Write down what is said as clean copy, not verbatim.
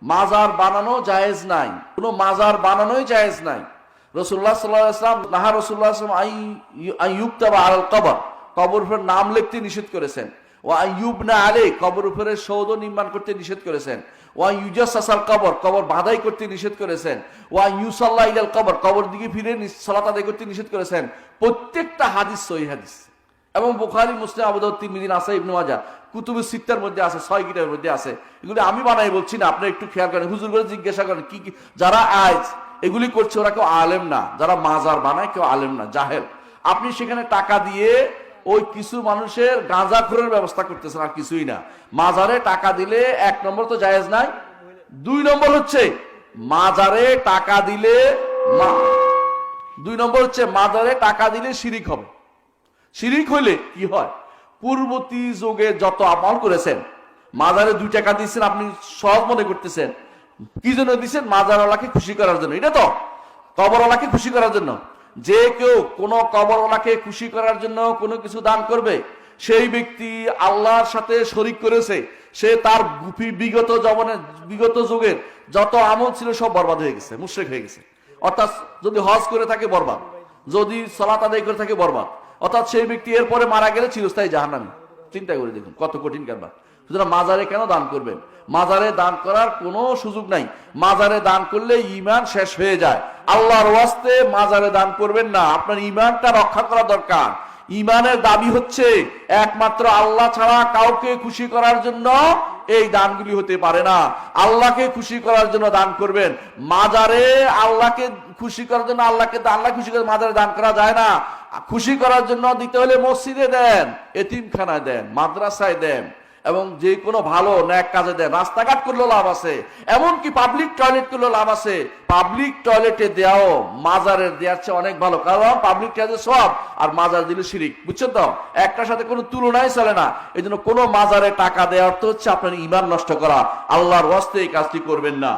মাজার বানানো জায়েজ নাই, কোনো মাজার বানানোই জায়েজ নাই। রাসূলুল্লাহ সাল্লাল্লাহু আলাইহি ওয়াসাল্লাম নাহা রাসূলুল্লাহ সাল্লাল্লাহু আলাইহি ওয়াসাল্লাম আই ইউকতাবা আলাল কবর, কবর উপর নাম লিখতে নিষেধ করেছেন। ওয়া আইয়ুবনা আলাই, কবর উপরে সৌধ নির্মাণ করতে নিষেধ করেছেন। ওয়া ইউজাসসাল কবর, কবর বাঁধাই করতে নিষেধ করেছেন। ওয়া ইউসাল্লা ইলাল কবর, কবর দিকে ফিরে সালাত আদায় করতে নিষেধ করেছেন। প্রত্যেকটা হাদিস সহিহ হাদিস, এবং বুখারী, মুসলিম, আবু দাউদ, তিরমিজি, নাসাই, ইবনে মাজাহ, কুতুবুস সিত্তার মধ্যে আছে, 6 কিতাবের মধ্যে আছে। এগুলো আমি বানাই বলছি না, আপনি একটু খেয়াল করেন, হুজুর করে জিজ্ঞাসা করেন কি কি যারা আজ এগুলি করছে ওরা কেউ আলেম না, যারা মাজার বানায় কেউ আলেম না, জাহেল। আপনি সেখানে টাকা দিয়ে ওই কিছু মানুষের গাঁজাখোরের ব্যবস্থা করতেছেন, আর কিছুই না। মাজারে টাকা দিলে 1 নম্বর তো জায়েজ নাই, 2 নম্বর হচ্ছে মাজারে টাকা দিলে 2 নম্বর হচ্ছে মাজারে টাকা দিলে শিরিক হবে। শিরিক হইলে কি হয়, পূর্ববর্তী যুগে যত আমল করেছেন, মাজারে 2 টাকা দিচ্ছেন, আপনি সহজ মনে করতেছেন, কি জন্য দিচ্ছেন? মাজারওয়ালাকে খুশি করার জন্য, এটা তো কবরওয়ালাকে খুশি করার জন্য। যে কেউ কোনো কবরওয়ালাকে খুশি করার জন্য কোনো কিছু দান করবে, সেই ব্যক্তি আল্লাহর সাথে শরিক করেছে। সে তার বিগত যুগের যত আমল ছিল সব বরবাদ হয়ে গেছে, মুশরিক হয়ে গেছে। অর্থাৎ যদি হজ করে থাকে বরবাদ, যদি সালাত আদায় করে থাকে বরবাদ। অর্থাৎ সেই ব্যক্তি এরপরে মারা গেলে চিরস্থায়ী জাহান্নামী। চিন্তা করে দেখুন কত কঠিন কারবার। সুতরাং মাজারে কেন দান করবেন? মাজারে দান করার কোনো সুযোগ নাই। মাজারে দান করলে ঈমান শেষ হয়ে যায়। আল্লাহর ওয়াস্তে মাজারে দান করবেন না, আপনার ঈমানটা রক্ষা করা দরকার। ঈমানের দাবি হচ্ছে একমাত্র আল্লাহ ছাড়া কাউকে খুশি করার জন্য এই দানগুলি হতে পারে না। আল্লাহকে খুশি করার জন্য দান করবেন। মাজারে আল্লাহকে খুশি করার জন্য আল্লাহ খুশি করে মাজারে দান করা যায় না। খুশি করার জন্য দিতে হলে মসজিদে দেন, এতিমখানায় দেন, মাদ্রাসায় দেন, এবং যে কোনো ভালো ন্যাক কাজে দেন। রাস্তাঘাট করলেও লাভ আছে, এমনকি পাবলিক টয়লেট করলেও লাভ আছে। পাবলিক টয়লেটে দেওয়াও মাজারের দেওয়ার চেয়ে অনেক ভালো, কারণ পাবলিক টয়লেটে সব, আর মাজার দিলে শিরিক। বুঝছেন তো? একটার সাথে কোনো তুলনাই চলে না। এই জন্য কোনো মাজারে টাকা দেওয়ার অর্থ হচ্ছে আপনার ঈমান নষ্ট করা। আল্লাহর ওয়াস্তে এই কাজটি করবেন না।